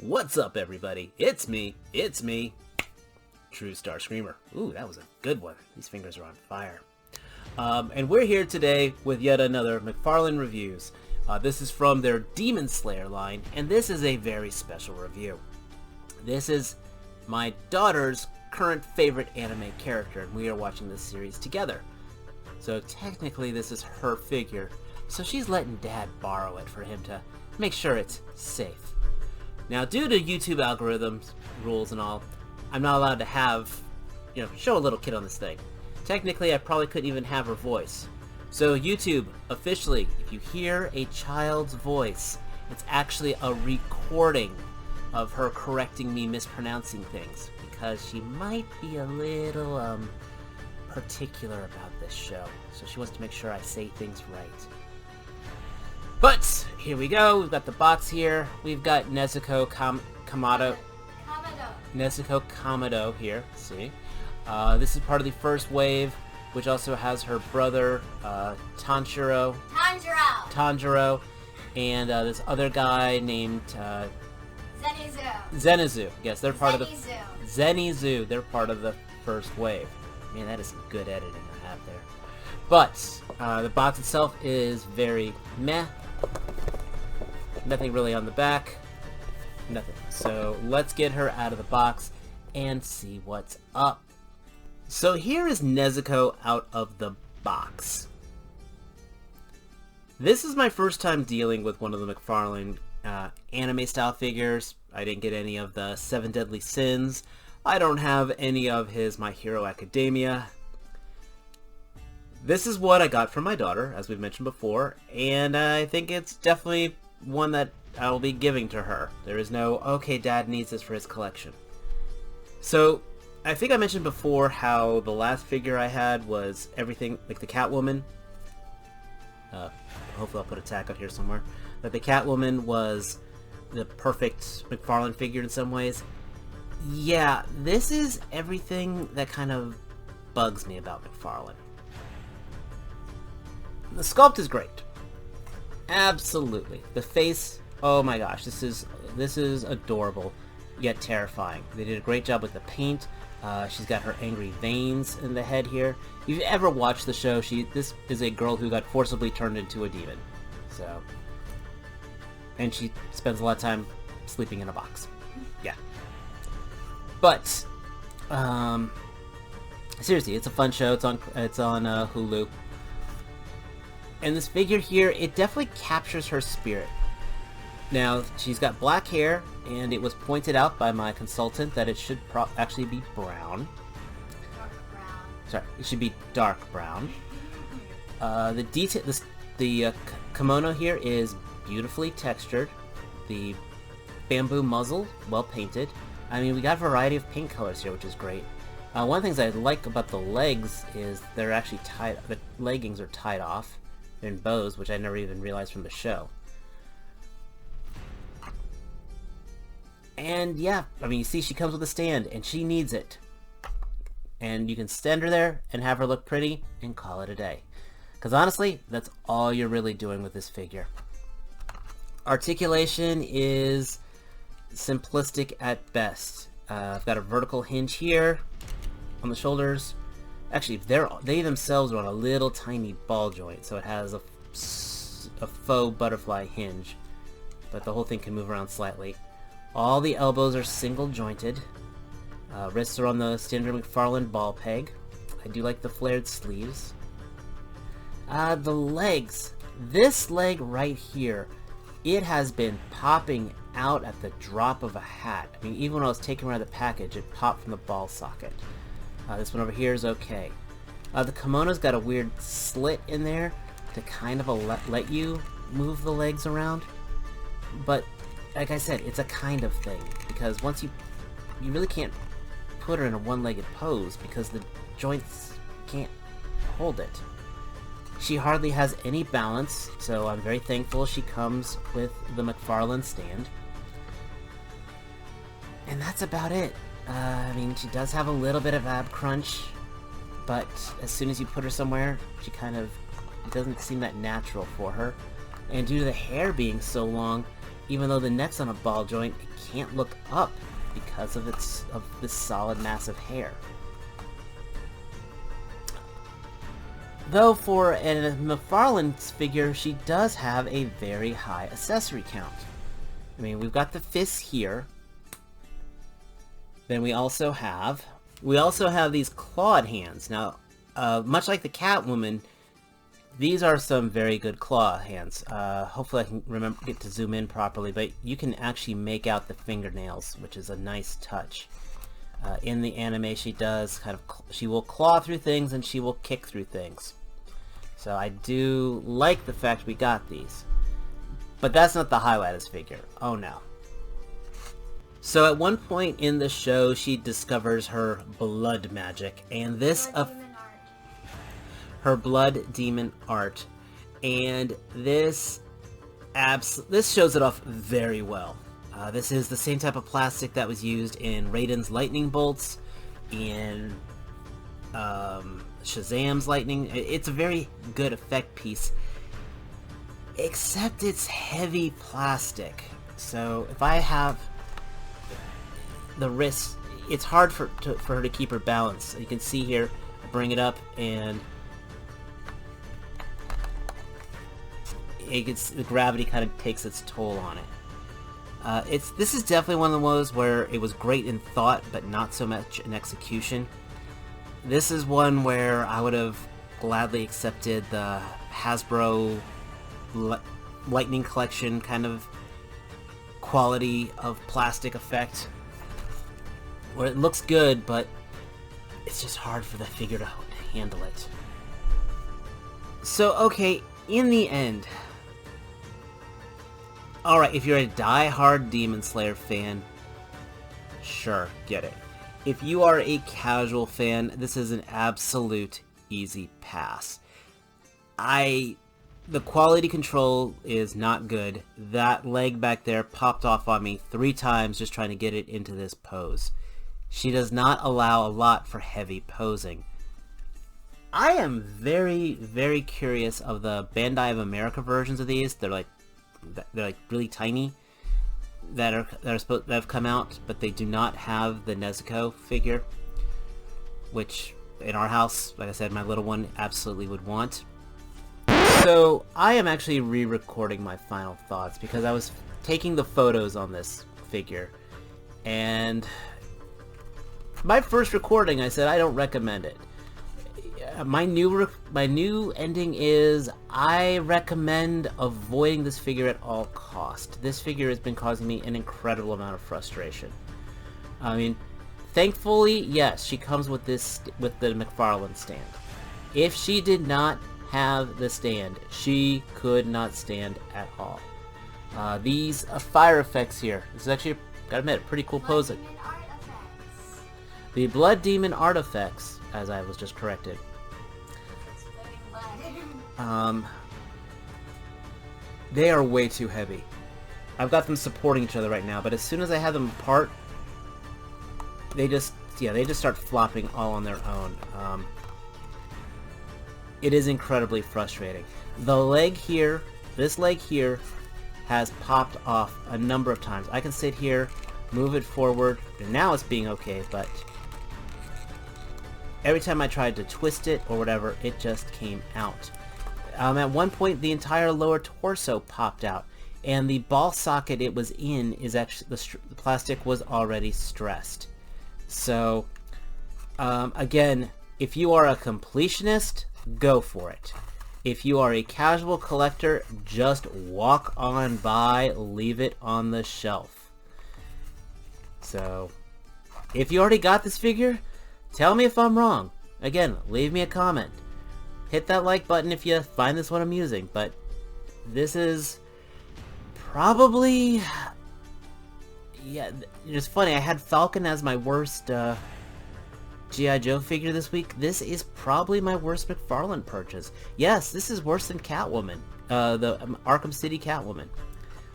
What's up, everybody? It's me, True Star Screamer. Ooh, that was a good one. These fingers are on fire. And we're here today with yet another McFarlane Reviews. This is from their Demon Slayer line, and this is a very special review. This is my daughter's current favorite anime character, and we are watching this series together. So technically this is her figure, so she's letting Dad borrow it for him to make sure it's safe. Now, due to YouTube algorithms, rules and all, I'm not allowed to have, show a little kid on this thing. Technically, I probably couldn't even have her voice. So YouTube, officially, if you hear a child's voice, it's actually a recording of her correcting me mispronouncing things, because she might be a little, particular about this show. So she wants to make sure I say things right. But, here we go, we've got the box here, we've got Nezuko Kamado. Nezuko Kamado here, see? This is part of the first wave, which also has her brother, Tanjiro, and this other guy named, Zenitsu. Yes, they're part of the... Zenitsu, they're part of the first wave. Man, that is some good editing I have there. But, the box itself is very meh. Nothing really on the back. Nothing. So let's get her out of the box and see what's up. So here is Nezuko out of the box. This is my first time dealing with one of the McFarlane anime style figures. I didn't get any of the 7 Deadly Sins. I don't have any of his My Hero Academia. This is what I got from my daughter, as we've mentioned before, and I think it's definitely one that I will be giving to her. There is no, okay, Dad needs this for his collection. So, I think I mentioned before how the last figure I had was everything, like the Catwoman. Hopefully I'll put a tag out here somewhere. But the Catwoman was the perfect McFarlane figure in some ways. Yeah, this is everything that kind of bugs me about McFarlane. The sculpt is great. Absolutely. The face, oh my gosh, this is adorable, yet terrifying. They did a great job with the paint. She's got her angry veins in the head here. If you've ever watched the show, this is a girl who got forcibly turned into a demon. So, and she spends a lot of time sleeping in a box. Yeah. But, seriously, it's a fun show. It's on Hulu. And this figure here, it definitely captures her spirit. Now, she's got black hair, and it was pointed out by my consultant that it should actually be brown. Dark brown. Sorry, it should be dark brown. The kimono here is beautifully textured. The bamboo muzzle, well painted. I mean, we got a variety of paint colors here, which is great. One of the things I like about the legs is they're actually tied. The leggings are tied off. They're in bows, which I never even realized from the show. And yeah, I mean, you see she comes with a stand, and she needs it. And you can stand her there and have her look pretty and call it a day. Because honestly, that's all you're really doing with this figure. Articulation is simplistic at best. I've got a vertical hinge here on the shoulders. Actually, they themselves are on a little tiny ball joint, so it has a faux butterfly hinge. But the whole thing can move around slightly. All the elbows are single jointed. Wrists are on the standard McFarlane ball peg. I do like the flared sleeves. The legs. This leg right here, it has been popping out at the drop of a hat. I mean, even when I was taking around the package, it popped from the ball socket. This one over here is okay. The kimono's got a weird slit in there to kind of let you move the legs around. But, like I said, it's a kind of thing. Because once you really can't put her in a one-legged pose because the joints can't hold it. She hardly has any balance, so I'm very thankful she comes with the McFarlane stand. And that's about it. I mean, she does have a little bit of ab crunch, but as soon as you put her somewhere, she kind of, it doesn't seem that natural for her. And due to the hair being so long, even though the neck's on a ball joint, it can't look up because of this solid massive hair. Though for a McFarlane's figure, she does have a very high accessory count. I mean, we've got the fists here. Then we also have these clawed hands. Now, much like the Catwoman, these are some very good claw hands. Hopefully I can get to zoom in properly, but you can actually make out the fingernails, which is a nice touch. In the anime, she will claw through things and she will kick through things. So I do like the fact we got these. But that's not the highlight of this figure. Oh no. So at one point in the show, she discovers her blood magic, and her blood demon art, and this shows it off very well. This is the same type of plastic that was used in Raiden's lightning bolts, in Shazam's lightning. It's a very good effect piece, except it's heavy plastic. So if I have the wrist, it's hard for her to keep her balance. You can see here, I bring it up and the gravity kind of takes its toll on it. This is definitely one of those where it was great in thought, but not so much in execution. This is one where I would have gladly accepted the Hasbro Lightning Collection kind of quality of plastic effect, where it looks good, but it's just hard for the figure to handle it. So, okay, in the end, alright, if you're a die-hard Demon Slayer fan, sure, get it. If you are a casual fan, this is an absolute easy pass. The quality control is not good. That leg back there popped off on me 3 times just trying to get it into this pose. She does not allow a lot for heavy posing. I am very, very curious of the Bandai of America versions of these. They're like really tiny that have come out, but they do not have the Nezuko figure, which in our house, like I said, my little one absolutely would want. So I am actually re-recording my final thoughts because I was taking the photos on this figure, and my first recording I said I don't recommend it. My new ending is I recommend avoiding this figure at all cost. This figure has been causing me an incredible amount of frustration. I mean, thankfully, yes, she comes with the McFarlane stand. If she did not have the stand, she could not stand at all. These fire effects here. This is actually, gotta admit, pretty cool posing. The Blood Demon artifacts, as I was just corrected. They are way too heavy. I've got them supporting each other right now, but as soon as I have them apart, they just start flopping all on their own. It is incredibly frustrating. The leg here, this leg here, has popped off a number of times. I can sit here, move it forward, and now it's being okay, but every time I tried to twist it or whatever, it just came out. At one point, the entire lower torso popped out, and the ball socket it was in is actually the plastic was already stressed. So, again, if you are a completionist, go for it. If you are a casual collector, just walk on by, leave it on the shelf. So, if you already got this figure, tell me if I'm wrong. Again, leave me a comment. Hit that like button if you find this one amusing, but this is probably... Yeah, it's funny, I had Falcon as my worst G.I. Joe figure this week. This is probably my worst McFarlane purchase. Yes, this is worse than Catwoman, the Arkham City Catwoman.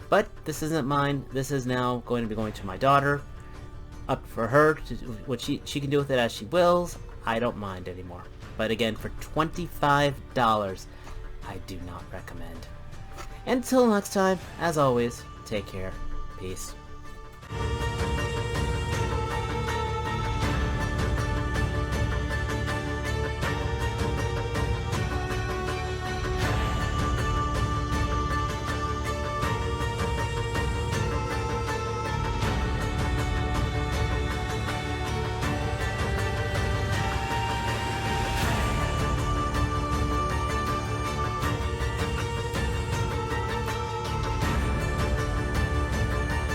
But this isn't mine. This is now going to be going to my daughter. Up for her, what she can do with it as she wills. I don't mind anymore. But again, for $25, I do not recommend. Until next time, as always, take care. Peace.